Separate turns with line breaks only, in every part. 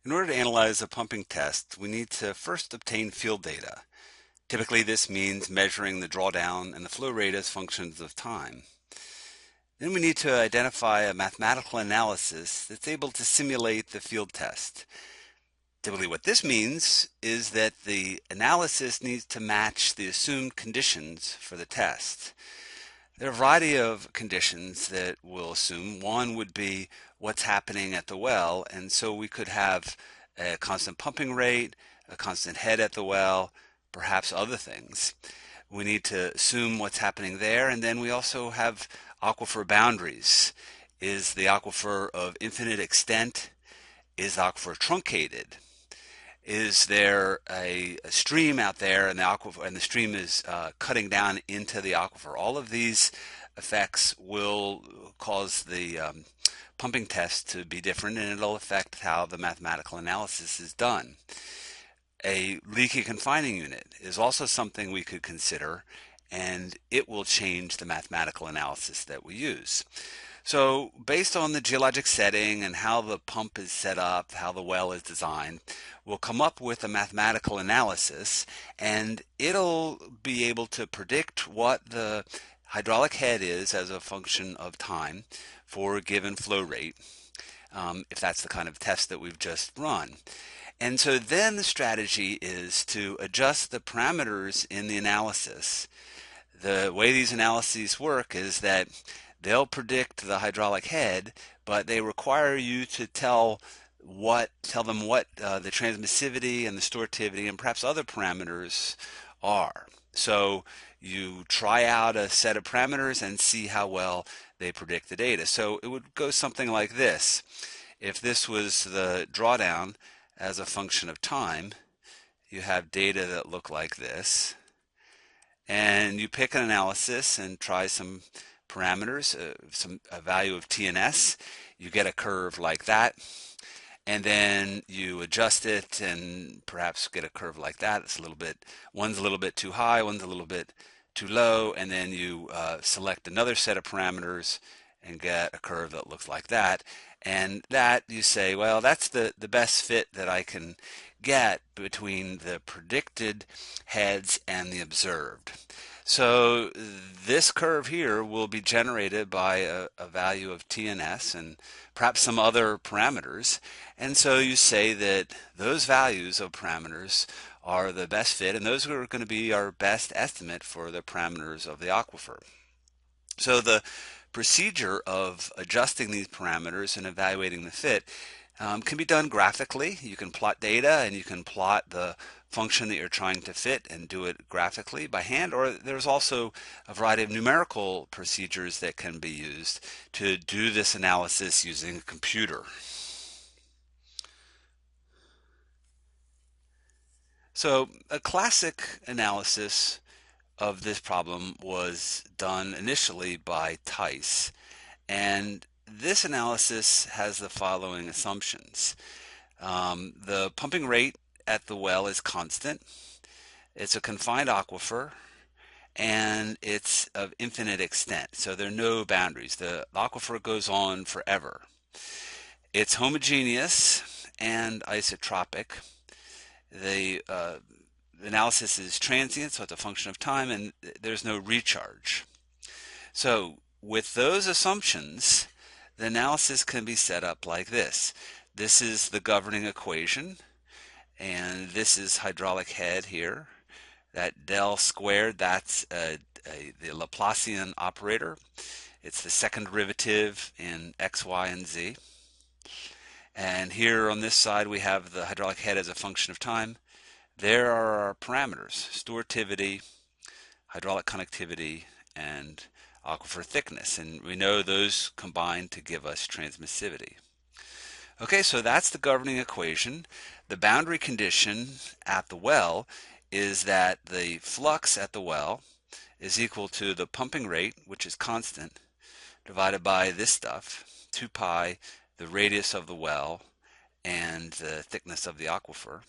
In order to analyze a pumping test, we need to first obtain field data. Typically, this means measuring the drawdown and the flow rate as functions of time. Then we need to identify a mathematical analysis that's able to simulate the field test. Typically, what this means is that the analysis needs to match the assumed conditions for the test. There are a variety of conditions that we'll assume. One would be what's happening at the well, and so we could have a constant pumping rate, a constant head at the well, perhaps other things. We need to assume what's happening there, and then we also have aquifer boundaries. Is the aquifer of infinite extent? Is the aquifer truncated? Is there a stream out there and the aquifer and the stream is cutting down into the aquifer? All of these effects will cause the pumping test to be different, and it'll affect how the mathematical analysis is done. A leaky confining unit is also something we could consider, and it will change the mathematical analysis that we use. So based on the geologic setting and how the pump is set up, how the well is designed, we'll come up with a mathematical analysis, and it'll be able to predict what the hydraulic head is as a function of time for a given flow rate, if that's the kind of test that we've just run. And so then the strategy is to adjust the parameters in the analysis. The way these analyses work is that they'll predict the hydraulic head, but they require you to tell them what the transmissivity and the storativity and perhaps other parameters are. So you try out a set of parameters and see how well they predict the data. So it would go something like this. If this was the drawdown as a function of time, you have data that look like this. And you pick an analysis and try some parameters, a value of T and S. You get a curve like that. And then you adjust it and perhaps get a curve like that. It's one's a little bit too high, one's a little bit too low, and then you select another set of parameters and get a curve that looks like that. And that you say, well, that's the best fit that I can get between the predicted heads and the observed. So this curve here will be generated by a value of T and S and perhaps some other parameters. And so you say that those values of parameters are the best fit, and those are going to be our best estimate for the parameters of the aquifer. So the procedure of adjusting these parameters and evaluating the fit can be done graphically. You can plot data and you can plot the function that you're trying to fit and do it graphically by hand, or there's also a variety of numerical procedures that can be used to do this analysis using a computer. So a classic analysis of this problem was done initially by Theis, and this analysis has the following assumptions. The pumping rate at the well is constant. It's a confined aquifer, and it's of infinite extent. So there are no boundaries. The aquifer goes on forever. It's homogeneous and isotropic. The analysis is transient, so it's a function of time, and there's no recharge. So with those assumptions, the analysis can be set up like this. This is the governing equation, and this is hydraulic head here. That del squared, that's the Laplacian operator. It's the second derivative in x, y, and z. And here on this side we have the hydraulic head as a function of time. There are our parameters: storativity, hydraulic conductivity, and aquifer thickness. And we know those combine to give us transmissivity. Okay, so that's the governing equation. The boundary condition at the well is that the flux at the well is equal to the pumping rate, which is constant, divided by this stuff, 2 pi, the radius of the well, and the thickness of the aquifer.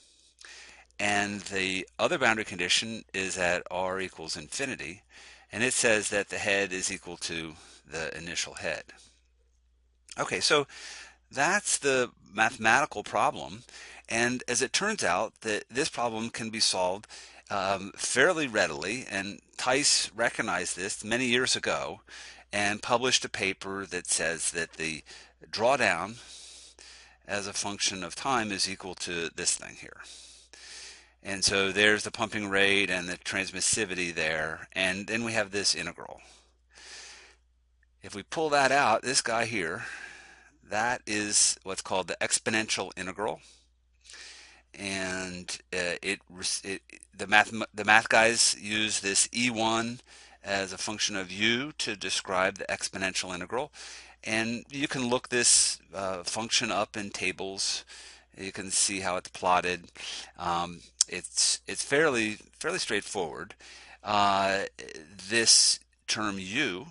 And the other boundary condition is at r equals infinity, and it says that the head is equal to the initial head. Okay, so that's the mathematical problem. And as it turns out, that this problem can be solved fairly readily. And Theis recognized this many years ago and published a paper that says that the drawdown as a function of time is equal to this thing here. And so there's the pumping rate and the transmissivity there. And then we have this integral. If we pull that out, this guy here, that is what's called the exponential integral. And the math guys use this E1 as a function of u to describe the exponential integral. And you can look this function up in tables. You can see how it's plotted. It's fairly straightforward. This term u,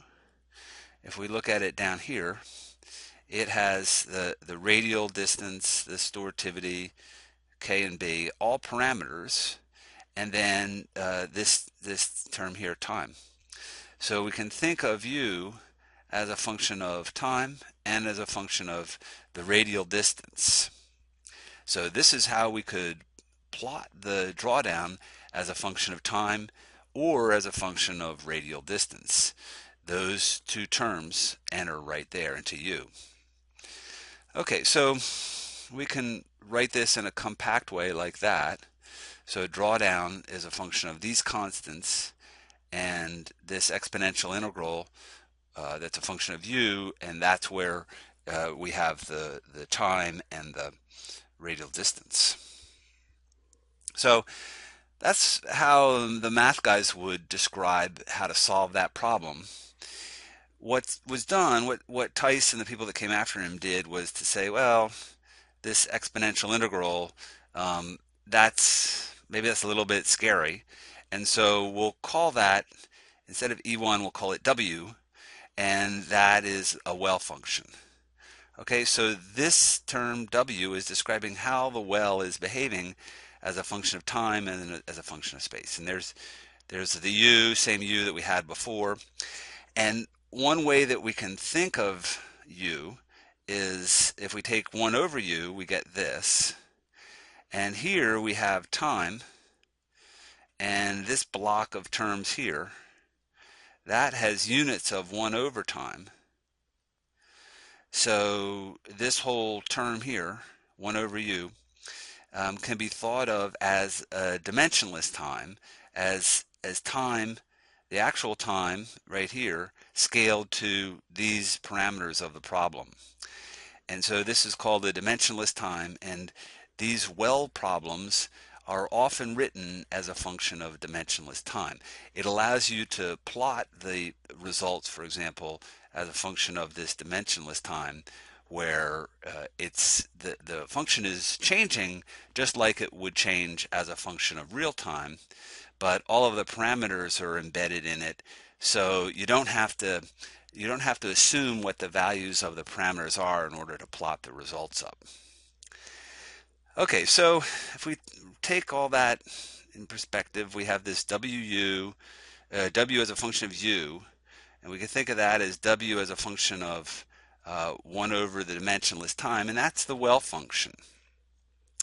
if we look at it down here, it has the radial distance, the storativity, k and b, all parameters, and then this term here, time. So we can think of u as a function of time and as a function of the radial distance. So this is how we could plot the drawdown as a function of time or as a function of radial distance. Those two terms enter right there into u. Okay, so we can write this in a compact way like that. So drawdown is a function of these constants and this exponential integral that's a function of u, and that's where we have the time and the radial distance. So that's how the math guys would describe how to solve that problem. What was done, what Theis and the people that came after him did, was to say, well, this exponential integral, maybe that's a little bit scary, and so we'll call that, instead of E1, we'll call it W, and that is a well function. Okay, so this term W is describing how the well is behaving as a function of time and as a function of space. And there's the U, same U that we had before. And one way that we can think of U is if we take 1 over U, we get this. And here we have time, and this block of terms here, that has units of 1 over time. So this whole term here, 1 over u, can be thought of as a dimensionless time, as time, the actual time right here, scaled to these parameters of the problem. And so this is called a dimensionless time, and these well problems are often written as a function of dimensionless time. It allows you to plot the results, for example, as a function of this dimensionless time, where the function is changing just like it would change as a function of real time, but all of the parameters are embedded in it, so you don't have to assume what the values of the parameters are in order to plot the results up. Okay, so if we take all that in perspective, we have this W as a function of u, and we can think of that as W as a function of 1 over the dimensionless time, and that's the well function.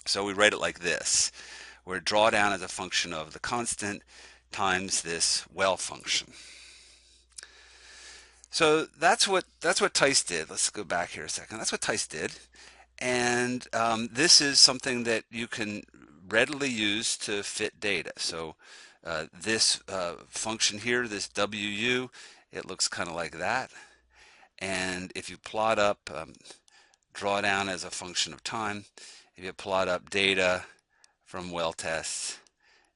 So we write it like this, where drawdown is a function of the constant times this well function. So that's what Theis did. Let's go back here a second. That's what Theis did. And this is something that you can readily use to fit data. So this function here, this WU, it looks kind of like that. And if you plot up drawdown as a function of time, if you plot up data from well tests,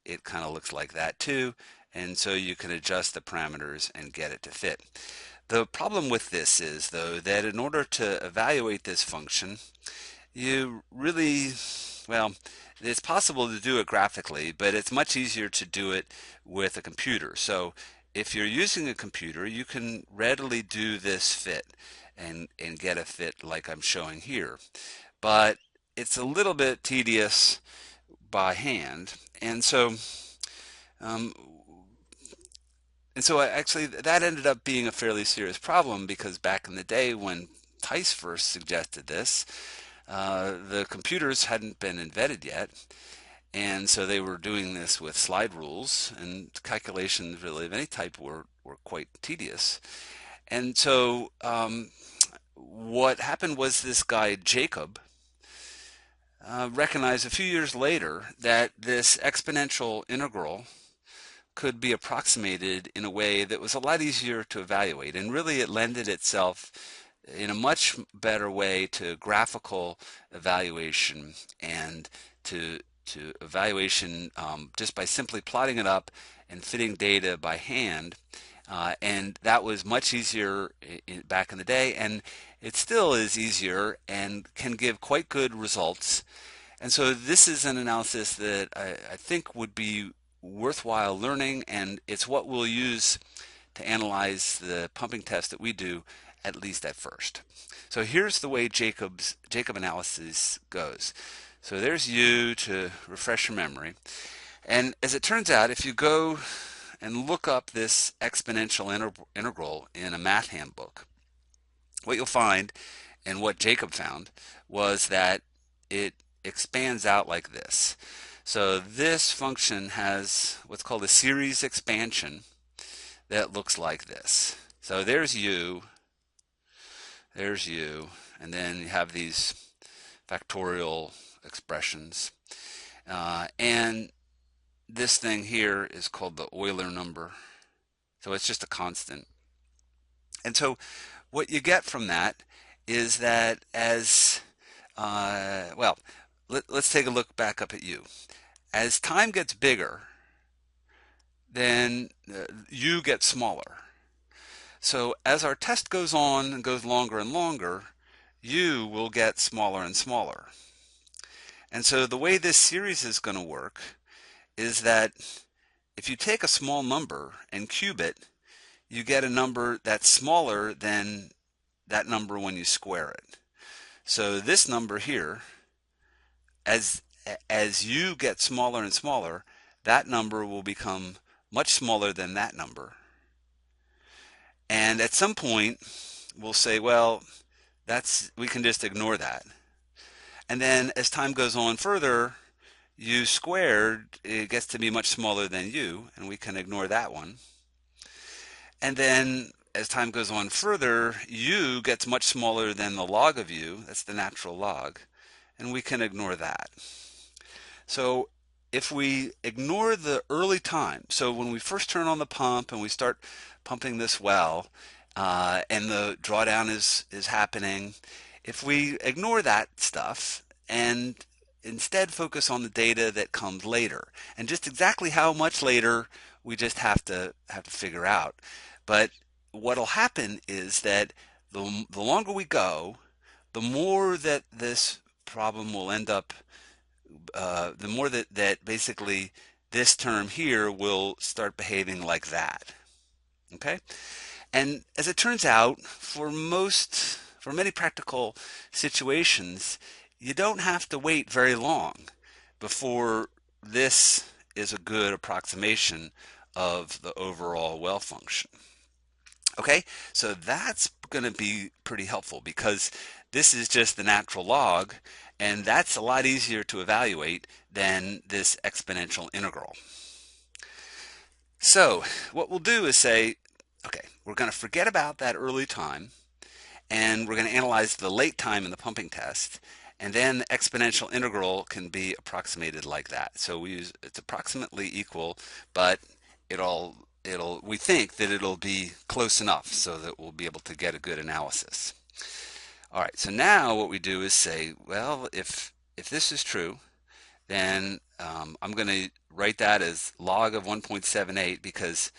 it kind of looks like that too. And so you can adjust the parameters and get it to fit. The problem with this is, though, that in order to evaluate this function, you really, well, it's possible to do it graphically, but it's much easier to do it with a computer. So if you're using a computer, you can readily do this fit and get a fit like I'm showing here. But it's a little bit tedious by hand, and so actually that ended up being a fairly serious problem, because back in the day when Theis first suggested this, the computers hadn't been invented yet, and so they were doing this with slide rules, and calculations really of any type were quite tedious. And so what happened was this guy Jacob recognized a few years later that this exponential integral could be approximated in a way that was a lot easier to evaluate, and really it lended itself in a much better way to graphical evaluation and to evaluation just by simply plotting it up and fitting data by hand. And that was much easier back in the day, and it still is easier and can give quite good results. And so this is an analysis that I think would be worthwhile learning, and it's what we'll use to analyze the pumping test that we do, at least at first. So here's the way Jacob analysis goes. So there's U to refresh your memory. And as it turns out, if you go and look up this exponential integral in a math handbook, what you'll find, and what Jacob found, was that it expands out like this. So this function has what's called a series expansion that looks like this. So there's U, and then you have these factorial expressions. And this thing here is called the Euler number. So it's just a constant. And so what you get from that is that as, let's take a look back up at U. As time gets bigger, then U gets smaller. So as our test goes on and goes longer and longer, U will get smaller and smaller. And so the way this series is going to work is that if you take a small number and cube it, you get a number that's smaller than that number when you square it. So this number here, as U gets smaller and smaller, that number will become much smaller than that number. And at some point, we'll say, well, we can just ignore that. And then as time goes on further, U squared, it gets to be much smaller than U, and we can ignore that one. And then as time goes on further, U gets much smaller than the log of U, that's the natural log, and we can ignore that. So if we ignore the early time, so when we first turn on the pump and we start pumping this well, and the drawdown is happening, if we ignore that stuff and instead focus on the data that comes later, and just exactly how much later we just have to figure out. But what'll happen is that the longer we go, the more that this problem will end up, the more that basically this term here will start behaving like that. Okay? And as it turns out, for many practical situations, you don't have to wait very long before this is a good approximation of the overall well function. Okay, so that's going to be pretty helpful because this is just the natural log, and that's a lot easier to evaluate than this exponential integral. So what we'll do is say, okay, we're going to forget about that early time, and we're going to analyze the late time in the pumping test, and then the exponential integral can be approximated like that. So we use, it's approximately equal, but we think that it'll be close enough so that we'll be able to get a good analysis. All right, so now what we do is say, well, if this is true, then I'm going to write that as log of 1.78 because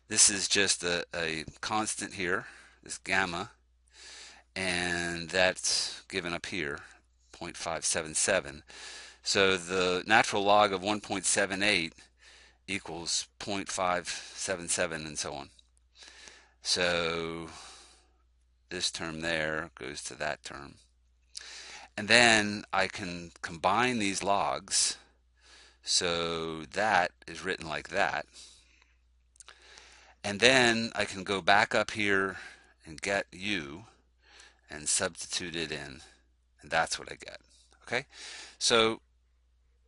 this is just a constant here, this gamma, and that's given up here, 0.577. So the natural log of 1.78 equals 0.577 and so on. So this term there goes to that term. And then I can combine these logs. So that is written like that. And then I can go back up here and get U. and substitute it in, and that's what I get. Okay, so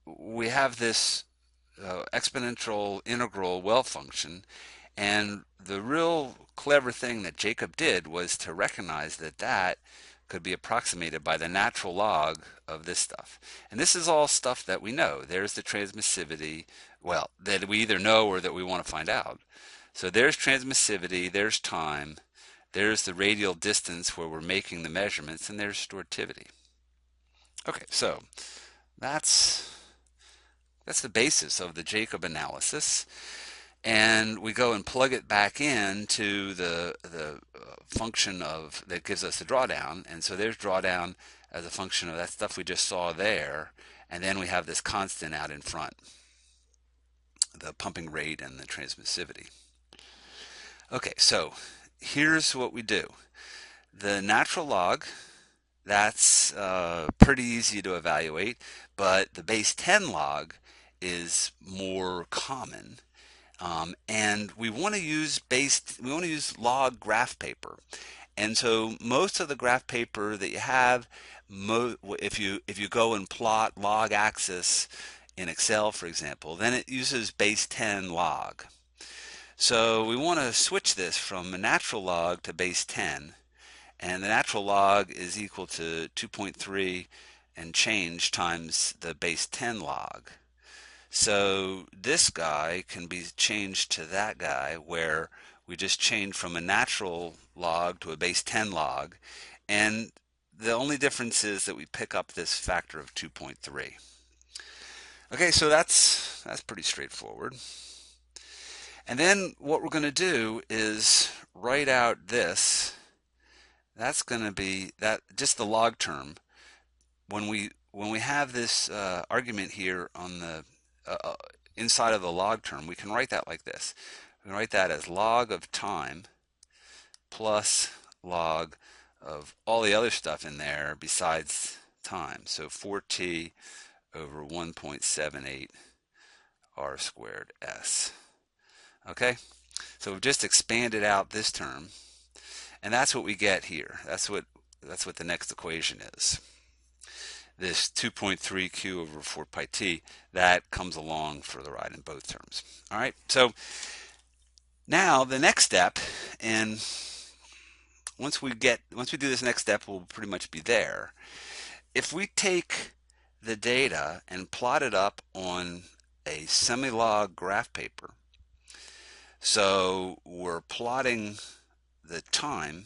we have this exponential integral well function, and the real clever thing that Jacob did was to recognize that that could be approximated by the natural log of this stuff. And this is all stuff that we know. There's the transmissivity, well, that we either know or that we want to find out. So there's transmissivity, there's time, there's the radial distance where we're making the measurements, and there's sortivity. Okay, so that's the basis of the Jacob analysis. And we go and plug it back into the function of that gives us the drawdown, and so there's drawdown as a function of that stuff we just saw there, and then we have this constant out in front, the pumping rate and the transmissivity. Okay, so here's what we do. The natural log, that's pretty easy to evaluate, but the base 10 log is more common. And we want to use log graph paper, and so most of the graph paper that you have, if you go and plot log axis in Excel, for example, then it uses base 10 log. So we want to switch this from a natural log to base 10, and the natural log is equal to 2.3 and change times the base 10 log. So this guy can be changed to that guy, where we just change from a natural log to a base 10 log, and the only difference is that we pick up this factor of 2.3. Okay, so that's pretty straightforward. And then what we're going to do is write out this. That's going to be that just the log term. When we have this argument here on the inside of the log term, we can write that like this. We can write that as log of time plus log of all the other stuff in there besides time. So 4t over 1.78 r squared s. Okay, so we've just expanded out this term, and that's what we get here. That's what the next equation is. This 2.3q over 4 pi t, that comes along for the ride in both terms. All right, so now the next step, and once we do this next step, we'll pretty much be there. If we take the data and plot it up on a semi-log graph paper, so we're plotting the time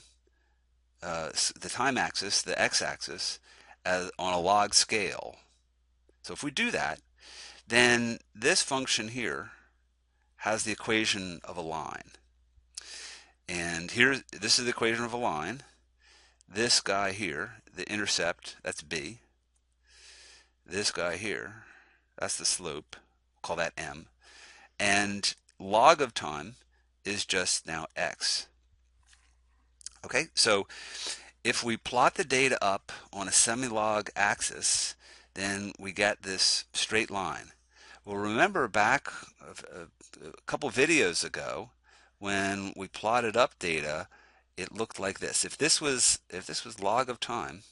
axis, the x-axis, on a log scale. So if we do that, then this function here has the equation of a line. And here, this is the equation of a line. This guy here, the intercept, that's b. This guy here, that's the slope. We'll call that m. And log of time is just now x. Okay, so if we plot the data up on a semi-log axis, then we get this straight line. Well, remember back a couple videos ago when we plotted up data, it looked like this. If this was log of time,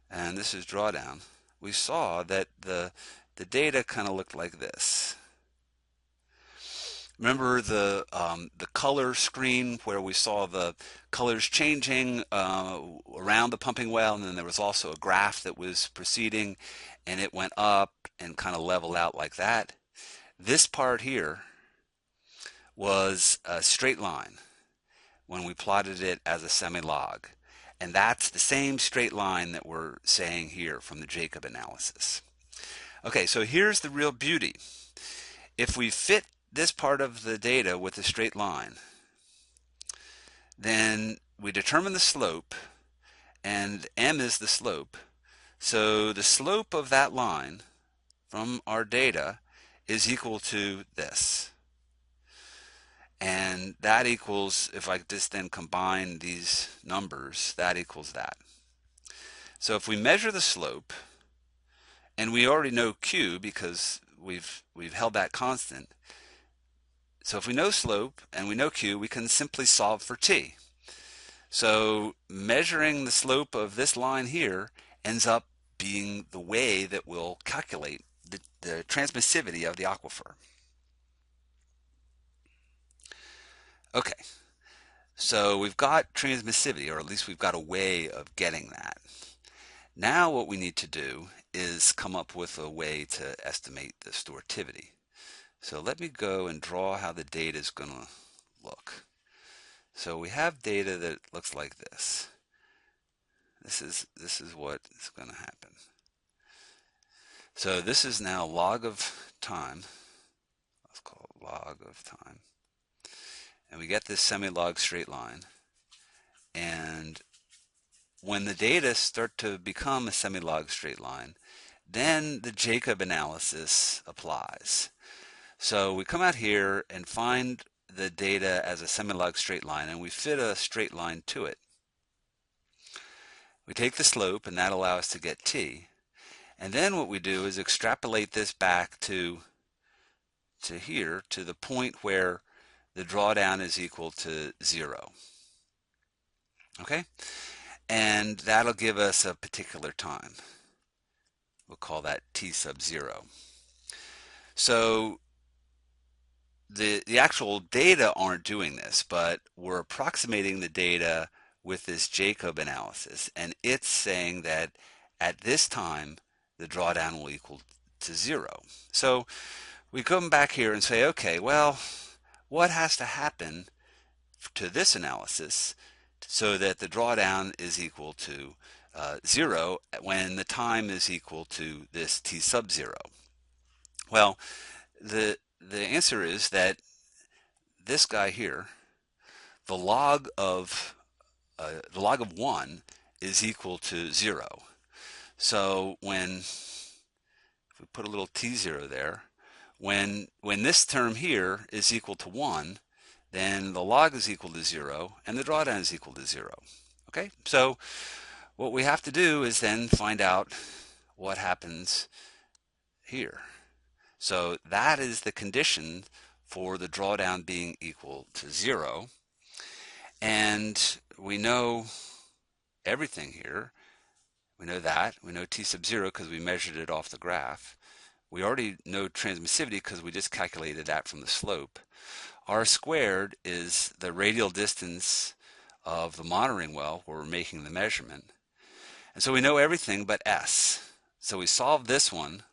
and this is drawdown, we saw that the data kind of looked like this. Remember the color screen where we saw the colors changing around the pumping well, and then there was also a graph that was proceeding, and it went up and kind of leveled out like that. This part here was a straight line when we plotted it as a semi-log, and that's the same straight line that we're saying here from the Jacob analysis. Okay, so here's the real beauty. If we fit this part of the data with a straight line, then we determine the slope, and m is the slope. So the slope of that line from our data is equal to this. And that equals, if I just then combine these numbers, that equals that. So if we measure the slope, and we already know q because we've held that constant, So if we know slope and we know q, we can simply solve for t. So measuring the slope of this line here ends up being the way that we'll calculate the transmissivity of the aquifer. Okay, so we've got transmissivity, or at least we've got a way of getting that. Now what we need to do is come up with a way to estimate the storativity. So let me go and draw how the data is going to look. So we have data that looks like this. This is what is going to happen. So this is now log of time. Let's call it log of time. And we get this semi-log straight line. And when the data start to become a semi-log straight line, then the Jacob analysis applies. So we come out here and find the data as a semi-log straight line, and we fit a straight line to it. We take the slope, and that allows us to get t. And then what we do is extrapolate this back to here, to the point where the drawdown is equal to 0. Okay? And that'll give us a particular time. We'll call that t sub 0. So the actual data aren't doing this, but we're approximating the data with this Jacob analysis, and it's saying that at this time the drawdown will equal to 0. So we come back here and say, okay, well, what has to happen to this analysis so that the drawdown is equal to 0 when the time is equal to this t sub 0? Well, the answer is that this guy here, the log of 1 is equal to 0. So if we put a little t0 there, when this term here is equal to 1, then the log is equal to 0 and the drawdown is equal to 0. Okay, so what we have to do is then find out what happens here. So that is the condition for the drawdown being equal to 0. And we know everything here. We know that. We know t sub 0 because we measured it off the graph. We already know transmissivity because we just calculated that from the slope. R squared is the radial distance of the monitoring well where we're making the measurement. And so we know everything but S. So we solve this one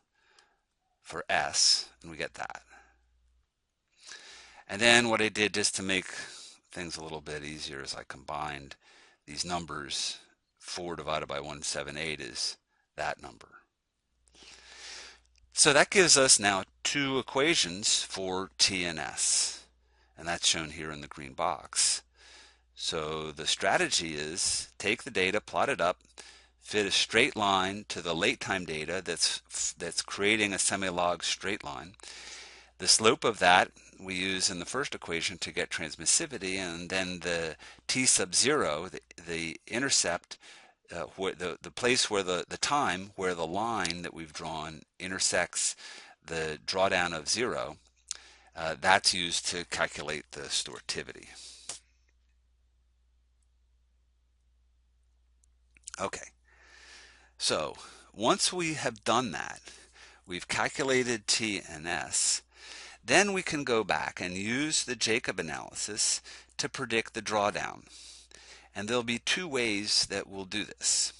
for S, and we get that. And then what I did just to make things a little bit easier is I combined these numbers. 4 divided by 178 is that number. So that gives us now two equations for T and S, and that's shown here in the green box. So the strategy is take the data, plot it up, fit a straight line to the late time data that's creating a semi-log straight line. The slope of that we use in the first equation to get transmissivity, and then the t sub 0, the intercept, the place where the time where the line that we've drawn intersects the drawdown of 0, that's used to calculate the storativity. Okay, so once we have done that, we've calculated T and S, then we can go back and use the Jacob analysis to predict the drawdown. And there'll be two ways that we'll do this.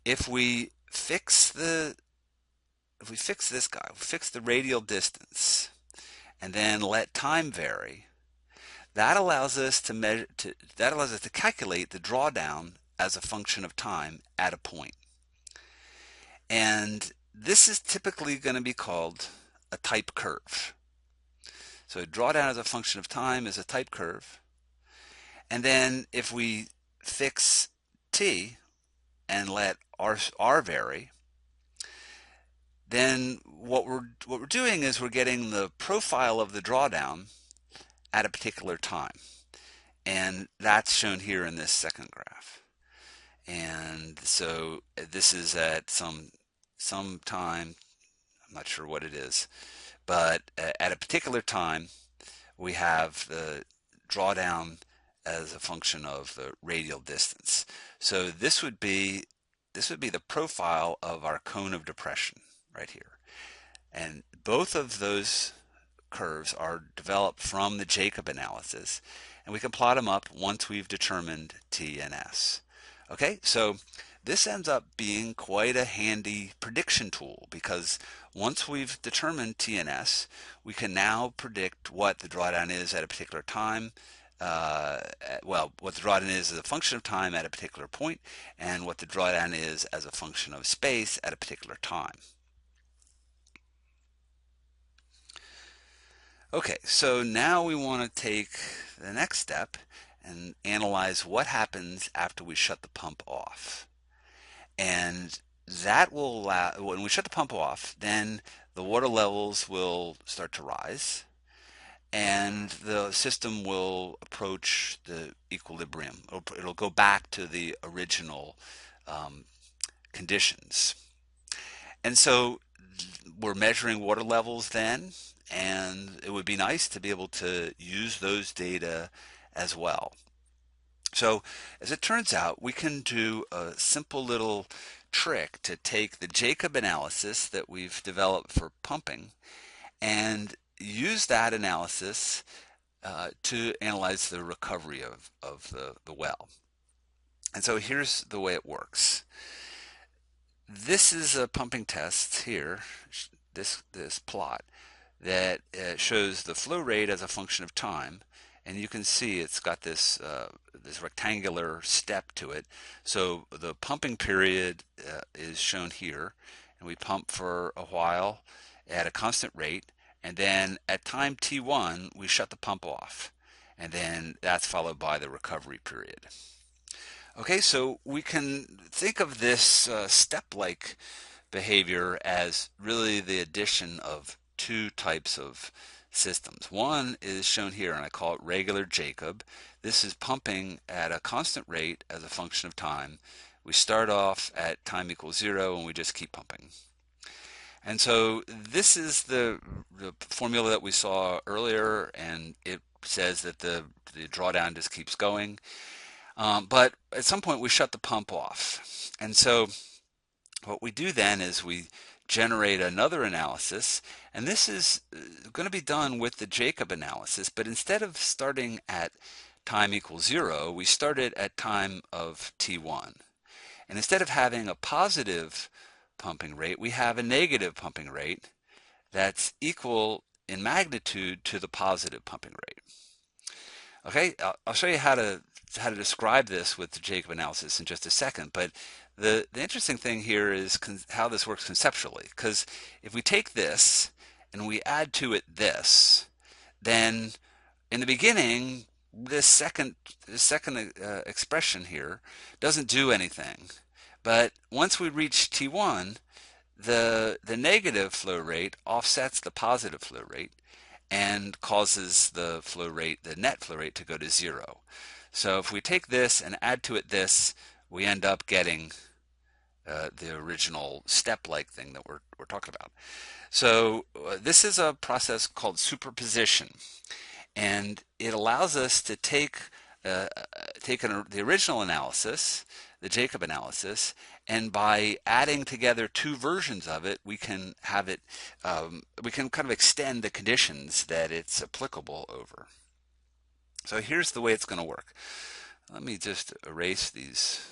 If we fix this guy, fix the radial distance, and then let time vary, that allows us to calculate the drawdown as a function of time at a point. And this is typically going to be called a type curve. So drawdown as a function of time is a type curve. And then if we fix t and let r vary, then what we're doing is we're getting the profile of the drawdown at a particular time. And that's shown here in this second graph. And so this is at some time, I'm not sure what it is, but at a particular time we have the drawdown as a function of the radial distance. So this would be the profile of our cone of depression right here. And both of those curves are developed from the Jacob analysis, and we can plot them up once we've determined T and S. Okay, so this ends up being quite a handy prediction tool, because once we've determined T and S, we can now predict what the drawdown is at a particular time. What the drawdown is as a function of time at a particular point, and what the drawdown is as a function of space at a particular time. Okay, so now we want to take the next step and analyze what happens after we shut the pump off. And that will allow, when we shut the pump off, then the water levels will start to rise and the system will approach the equilibrium. It'll go back to the original conditions. And so we're measuring water levels then, and it would be nice to be able to use those data as well. So as it turns out, we can do a simple little trick to take the Jacob analysis that we've developed for pumping and use that analysis to analyze the recovery of the well. And so here's the way it works. This is a pumping test here, this plot, that shows the flow rate as a function of time. And you can see it's got this this rectangular step to it. So the pumping period is shown here, and we pump for a while at a constant rate, and then at time t1 we shut the pump off, and then that's followed by the recovery period. Okay, so we can think of this step-like behavior as really the addition of two types of systems. One is shown here, and I call it regular Jacob. This is pumping at a constant rate as a function of time. We start off at time equals 0 and we just keep pumping. And so this is the formula that we saw earlier, and it says that the drawdown just keeps going. But at some point we shut the pump off. And so what we do then is we generate another analysis, and this is going to be done with the Jacob analysis, but instead of starting at time equals 0, we started at time of t1. And instead of having a positive pumping rate, we have a negative pumping rate that's equal in magnitude to the positive pumping rate. Okay, I'll show you how to describe this with the Jacob analysis in just a second, but the interesting thing here is how this works conceptually, because if we take this and we add to it this, then in the beginning this second expression here doesn't do anything, but once we reach t1, the negative flow rate offsets the positive flow rate and causes the flow rate, the net flow rate, to go to 0. So if we take this and add to it this, we end up getting the original step-like thing that we're talking about. So this is a process called superposition, and it allows us to take the original analysis, the Jacob analysis, and by adding together two versions of it, we can have it, we can kind of extend the conditions that it's applicable over. So here's the way it's going to work. Let me just erase this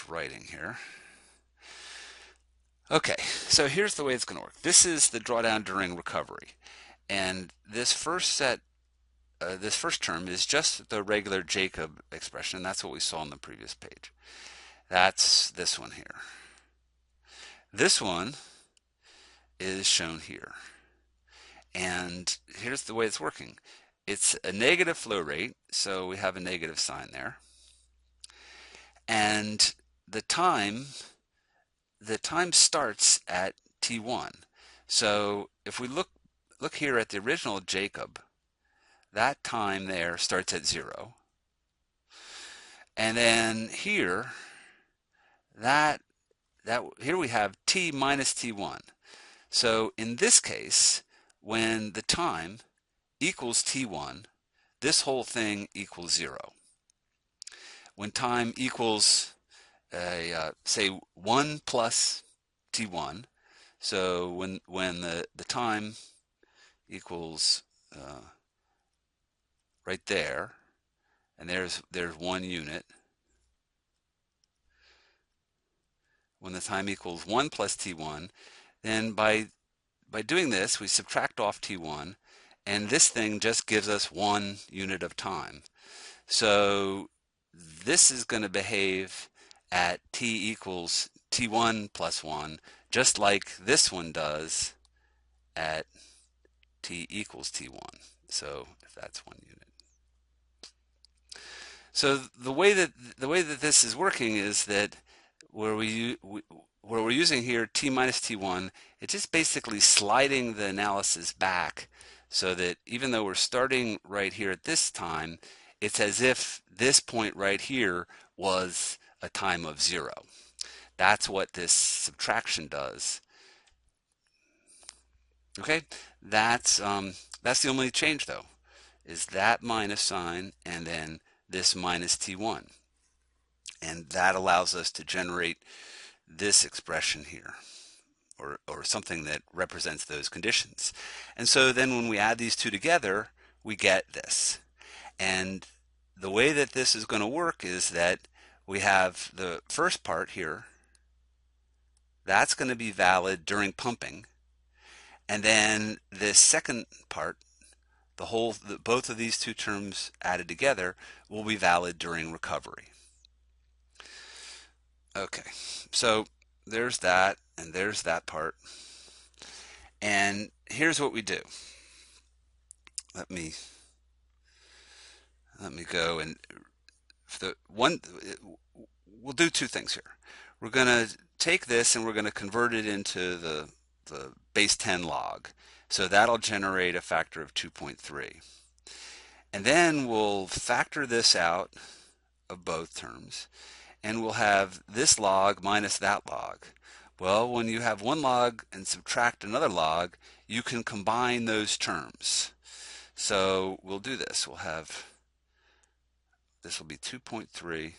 writing here. Okay, so here's the way it's going to work. This is the drawdown during recovery, and this first term is just the regular Jacob expression. That's what we saw on the previous page. That's this one here. This one is shown here, and here's the way it's working. It's a negative flow rate, so we have a negative sign there, and the time starts at t1. So if we look here at the original Jacob, that time there starts at 0, and then here here we have t minus t1. So in this case, when the time equals t1, this whole thing equals 0. When time equals, say, 1 plus t1, so when the time equals right there, and there's 1 unit. When the time equals 1 plus t1, then by doing this, we subtract off t1, and this thing just gives us 1 unit of time. So this is going to behave at t equals t1 plus 1, just like this one does at t equals t1. So if that's 1 unit. So the way that this is working is that where we're using here t minus t1, it's just basically sliding the analysis back so that even though we're starting right here at this time, it's as if this point right here was a time of 0. That's what this subtraction does. Okay, that's the only change though, is that minus sign and then this minus t1. And that allows us to generate this expression here, or something that represents those conditions. And so then when we add these two together, we get this. And the way that this is going to work is that we have the first part here, that's going to be valid during pumping. And then this second part, both of these two terms added together, will be valid during recovery. Okay, so there's that, and there's that part. And here's what we do. Let me go, and we'll do two things here. We're going to take this and we're going to convert it into the base 10 log. So that'll generate a factor of 2.3. And then we'll factor this out of both terms, and we'll have this log minus that log. Well, when you have one log and subtract another log, you can combine those terms. So we'll do this. We'll have, this will be 2.3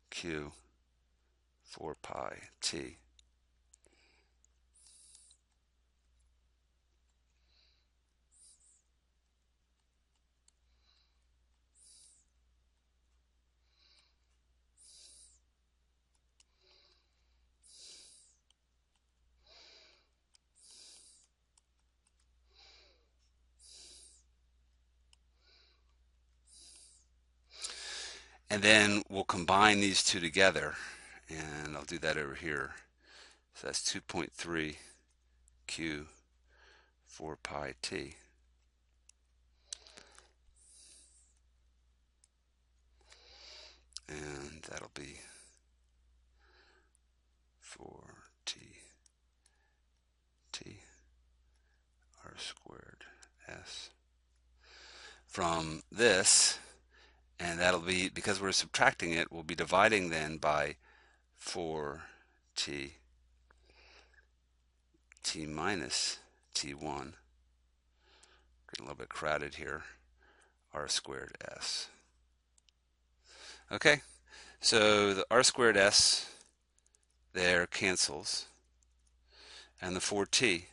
q 4 pi t. And then we'll combine these two together, and I'll do that over here. So that's 2.3 q 4 pi t. And that'll be 4t t r squared s. From this, and that'll be, because we're subtracting it, we'll be dividing then by 4t t minus t1. Getting a little bit crowded here. R squared s. Okay, so the r squared s there cancels, and the 4t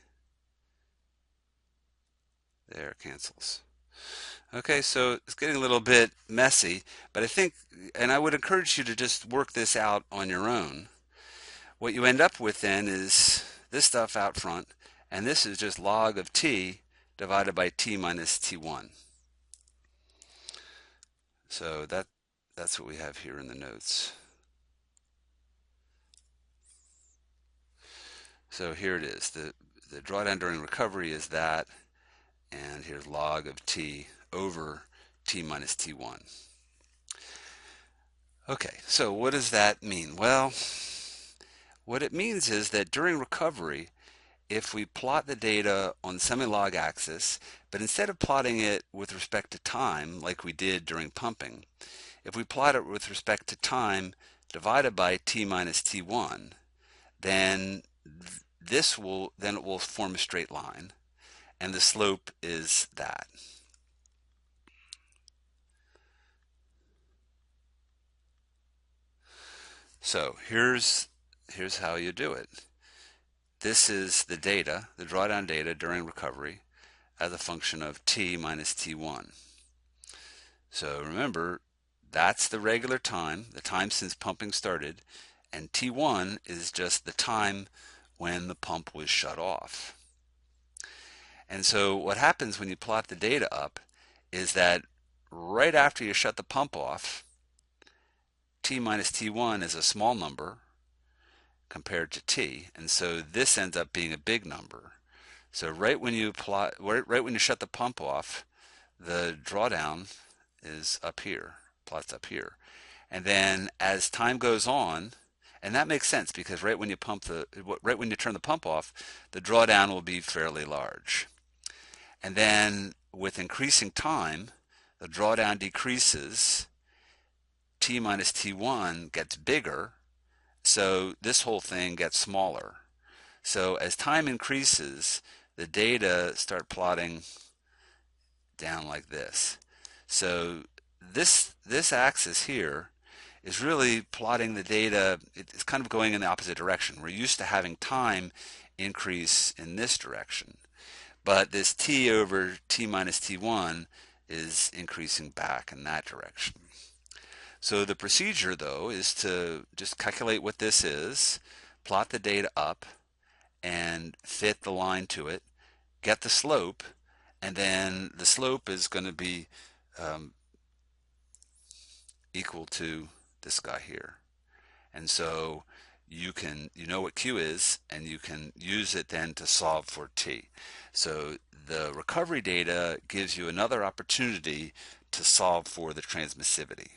there cancels. Okay, so it's getting a little bit messy, but I think, and I would encourage you to just work this out on your own. What you end up with then is this stuff out front, and this is just log of t divided by t minus t1. So that's what we have here in the notes. So here it is. The drawdown during recovery is that, and here's log of t over t minus t1. Okay, so what does that mean? Well, what it means is that during recovery, if we plot the data on the semi-log axis, but instead of plotting it with respect to time like we did during pumping, if we plot it with respect to time divided by t minus t1, then it will form a straight line. and the slope is that. So here's how you do it. This is the data, the drawdown data during recovery as a function of t minus t1. So remember, that's the regular time, the time since pumping started, and t1 is just the time when the pump was shut off. And so what happens when you plot the data up is that right after you shut the pump off, t minus t1 is a small number compared to t, and so this ends up being a big number. So right when you shut the pump off, the drawdown is up here, plots up here. And then as time goes on, and that makes sense because right when you turn the pump off, the drawdown will be fairly large. And then with increasing time, the drawdown decreases, t minus t1 gets bigger, so this whole thing gets smaller. So as time increases, the data start plotting down like this. So this axis here is really plotting the data. It's kind of going in the opposite direction. We're used to having time increase in this direction, but this t over t minus t1 is increasing back in that direction. So the procedure, though, is to just calculate what this is, plot the data up, and fit the line to it, get the slope, and then the slope is going to be equal to this guy here. And so you know what Q is, and you can use it then to solve for T. So the recovery data gives you another opportunity to solve for the transmissivity.